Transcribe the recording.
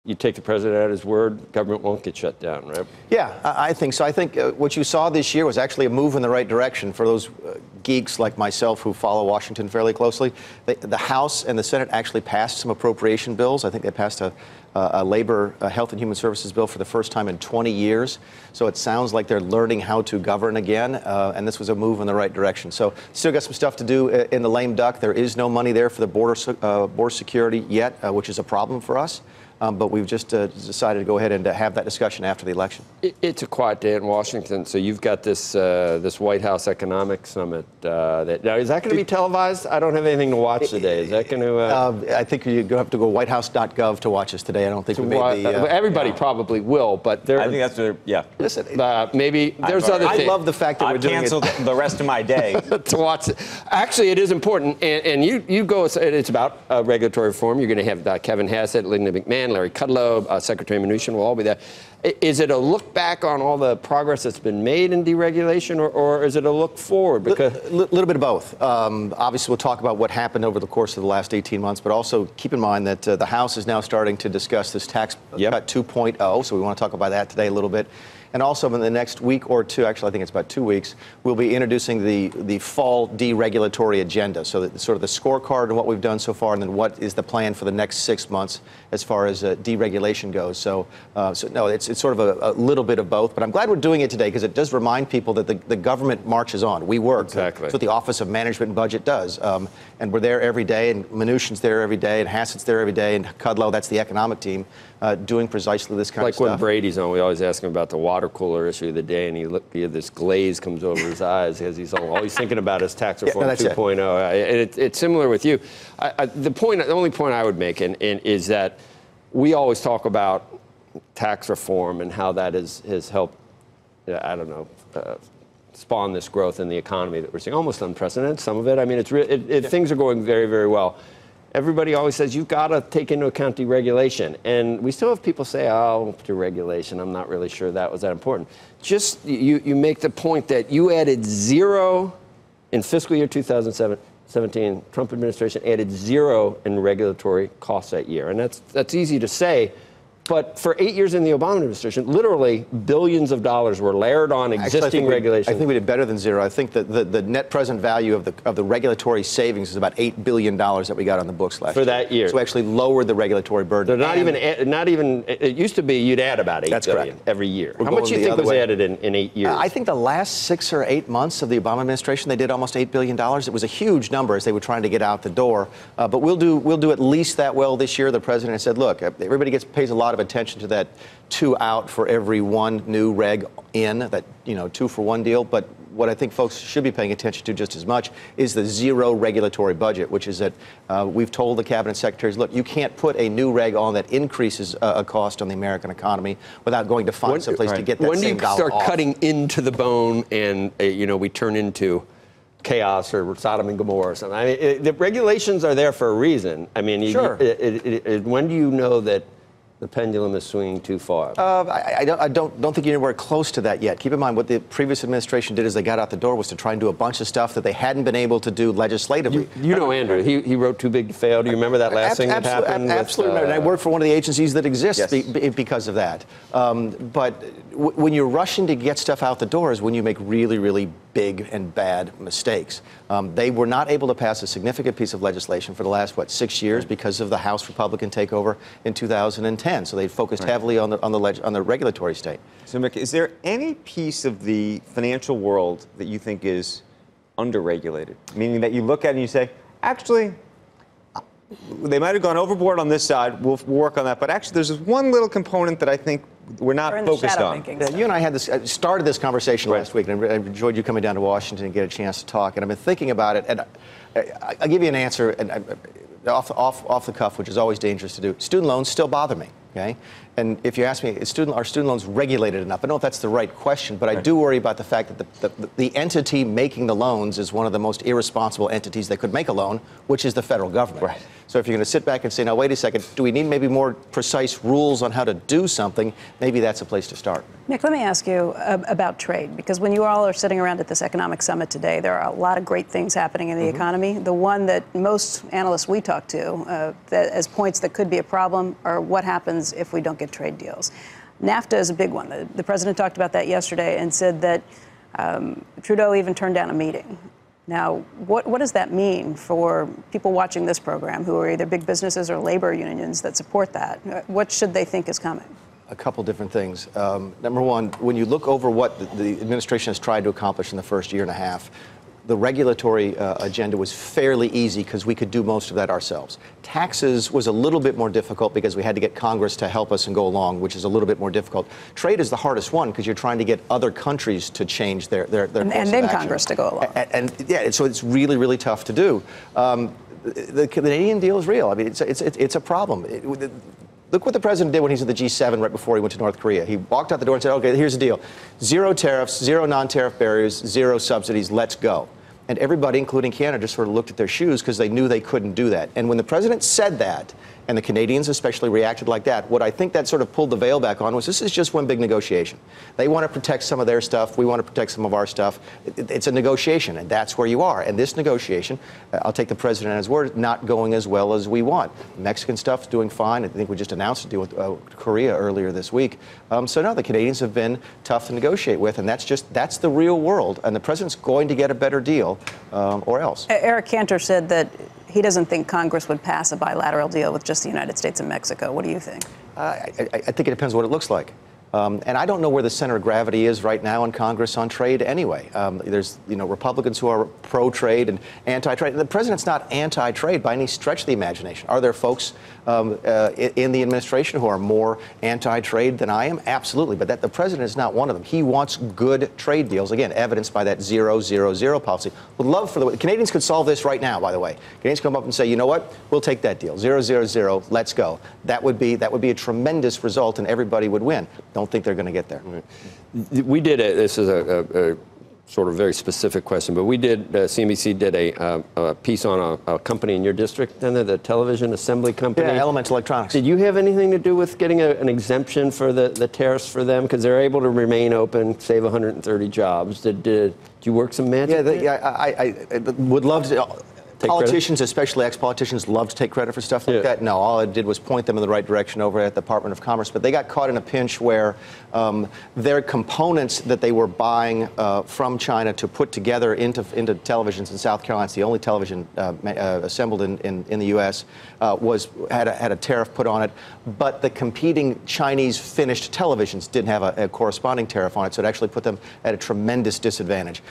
you take the president at his word, government won't get shut down, right? Yeah, I think so. I think what you saw this year was actually a move in the right direction for those geeks like myself who follow Washington fairly closely. The House and the Senate actually passed some appropriation bills. I think they passed a labor, health and human services bill for the first time in 20 years. So it sounds like they're learning how to govern again, and this was a move in the right direction. So still got some stuff to do in the lame duck. There is no money there for the border security yet, which is a problem for us. But we've just decided to go ahead and have that discussion after the election. It's a quiet day in Washington, so you've got this this White House Economic Summit. Now, is that going to be televised? I don't have anything to watch today. Is that going to? I think you have to go whitehouse.gov to watch us today. I don't think we made the. Everybody probably will, but there. I think that's what. Yeah. Listen, maybe there's other things. I love the fact that we're doing it. I've canceled the rest of my day to watch it. Actually, it is important, and you go. It's about regulatory reform. You're going to have Kevin Hassett, Linda McMahon, Larry Kudlow, Secretary Mnuchin will all be there. Is it a look back on all the progress that's been made in deregulation, or is it a look forward? Because a little bit of both. Obviously, we'll talk about what happened over the course of the last 18 months, but also keep in mind that the House is now starting to discuss this tax cut 2.0, so we want to talk about that today a little bit. And also in the next week or two, actually I think it's about 2 weeks, we'll be introducing the fall deregulatory agenda. So that sort of the scorecard of what we've done so far, and then what is the plan for the next 6 months as far as deregulation goes. So no, it's sort of a little bit of both. But I'm glad we're doing it today because it does remind people that the government marches on. We work. Exactly. That's what the Office of Management and Budget does. And we're there every day, and Mnuchin's there every day, and Hassett's there every day, and Kudlow, that's the economic team, doing precisely this kind of stuff. Like when Brady's on, we always ask him about the water cooler issue of the day, and this glaze comes over his eyes because he's always thinking about his tax reform 2.0. It's similar with you. The only point I would make is that we always talk about tax reform and how that has helped, I don't know, spawn this growth in the economy that we're seeing. Almost unprecedented, some of it. I mean, things are going very, very well. Everybody always says you've got to take into account deregulation. And we still have people say, oh, deregulation, I'm not really sure that was that important. Just you make the point that you added zero in fiscal year 2017, Trump administration added zero in regulatory costs that year. And that's easy to say. But for 8 years in the Obama administration, literally billions of dollars were layered on existing regulations. I think we did better than zero. I think that the net present value of the regulatory savings is about $8 billion that we got on the books last year. For that year. So we actually lowered the regulatory burden. They're not even. It used to be you'd add about $8 billion every year. How much do you think was added in 8 years? I think the last 6 or 8 months of the Obama administration, they did almost $8 billion. It was a huge number as they were trying to get out the door. But we'll do at least that well this year. The president said, look, everybody pays a lot of attention to that 2 out for every 1 new reg in, that 2-for-1 deal. But what I think folks should be paying attention to just as much is the zero regulatory budget, which is that we've told the cabinet secretaries, look, you can't put a new reg on that increases a cost on the American economy without going to find someplace to get that same dollar off. When do you start cutting into the bone and we turn into chaos or Sodom and Gomorrah or something? I mean, the regulations are there for a reason. I mean, sure. When do you know that the pendulum is swinging too far? I don't think you're anywhere close to that yet. Keep in mind, what the previous administration did as they got out the door was to try and do a bunch of stuff that they hadn't been able to do legislatively. You know Andrew, he wrote Too Big to Fail. Do you remember that last thing that happened? Absolutely. And I worked for one of the agencies that exists because of that. But when you're rushing to get stuff out the door is when you make really, really big and bad mistakes. They were not able to pass a significant piece of legislation for the last, 6 years because of the House Republican takeover in 2010. So they focused heavily on the regulatory state. So, Mick, is there any piece of the financial world that you think is underregulated? Meaning that you look at it and you say, actually, they might have gone overboard on this side. We'll work on that. But actually, there's one little component that I think we're not focused on. You and I had started this conversation last week, and I enjoyed you coming down to Washington and get a chance to talk. And I've been thinking about it, and I'll give you an answer off the cuff, which is always dangerous to do. Student loans still bother me. Okay, and if you ask me, are student loans regulated enough? I don't know if that's the right question, but I do worry about the fact that the entity making the loans is one of the most irresponsible entities that could make a loan, which is the federal government. Right. So if you're going to sit back and say, now, wait a second, do we need maybe more precise rules on how to do something? Maybe that's a place to start. Mick, let me ask you about trade, because when you all are sitting around at this economic summit today, there are a lot of great things happening in the economy. The one that most analysts we talk to as points that could be a problem are what happens if we don't get trade deals. NAFTA is a big one. The president talked about that yesterday and said that Trudeau even turned down a meeting. Now, what does that mean for people watching this program who are either big businesses or labor unions that support that? What should they think is coming? A couple different things. Number one, when you look over what the administration has tried to accomplish in the first year and a half, the regulatory agenda was fairly easy because we could do most of that ourselves. Taxes was a little bit more difficult because we had to get Congress to help us and go along, which is a little bit more difficult. Trade is the hardest one because you're trying to get other countries to change their course of action. And then Congress to go along. And yeah, so it's really, really tough to do. The Canadian deal is real. I mean, it's a problem. Look what the president did when he was at the G7 right before he went to North Korea. He walked out the door and said, okay, here's the deal. 0 tariffs, 0 non-tariff barriers, 0 subsidies, let's go. And everybody, including Canada, just sort of looked at their shoes because they knew they couldn't do that. And when the president said that, and the Canadians especially reacted like that, what I think that sort of pulled the veil back on was this is just one big negotiation. They want to protect some of their stuff. We want to protect some of our stuff. It's a negotiation, and that's where you are. And this negotiation, I'll take the president at his word, not going as well as we want. Mexican stuff's doing fine. I think we just announced a deal with Korea earlier this week. So no, the Canadians have been tough to negotiate with, and that's the real world. And the president's going to get a better deal or else. Eric Cantor said that he doesn't think Congress would pass a bilateral deal with just the United States and Mexico. What do you think? I think it depends what it looks like. And I don't know where the center of gravity is right now in Congress on trade anyway. There's, Republicans who are pro-trade and anti-trade. The president's not anti-trade by any stretch of the imagination. Are there folks in the administration who are more anti-trade than I am? Absolutely. But the president is not one of them. He wants good trade deals. Again, evidenced by that 0-0-0 policy. Would love for the Canadians could solve this right now, by the way. Canadians come up and say, you know what? We'll take that deal. 0-0-0. Let's go. That would be a tremendous result, and everybody would win. Don't think they're going to get there. We did it. This is a sort of very specific question, but we did. CNBC did a piece on a company in your district, and the television assembly company. Yeah, Element Electronics. Did you have anything to do with getting an exemption for the tariffs for them because they're able to remain open, save 130 jobs? Did you work some magic? Yeah, I would love to. Politicians, especially ex-politicians, love to take credit for stuff like that. No, all I did was point them in the right direction over at the Department of Commerce. But they got caught in a pinch where their components that they were buying from China to put together into televisions in South Carolina, it's the only television assembled in the U.S., had a tariff put on it. But the competing Chinese finished televisions didn't have a corresponding tariff on it, so it actually put them at a tremendous disadvantage.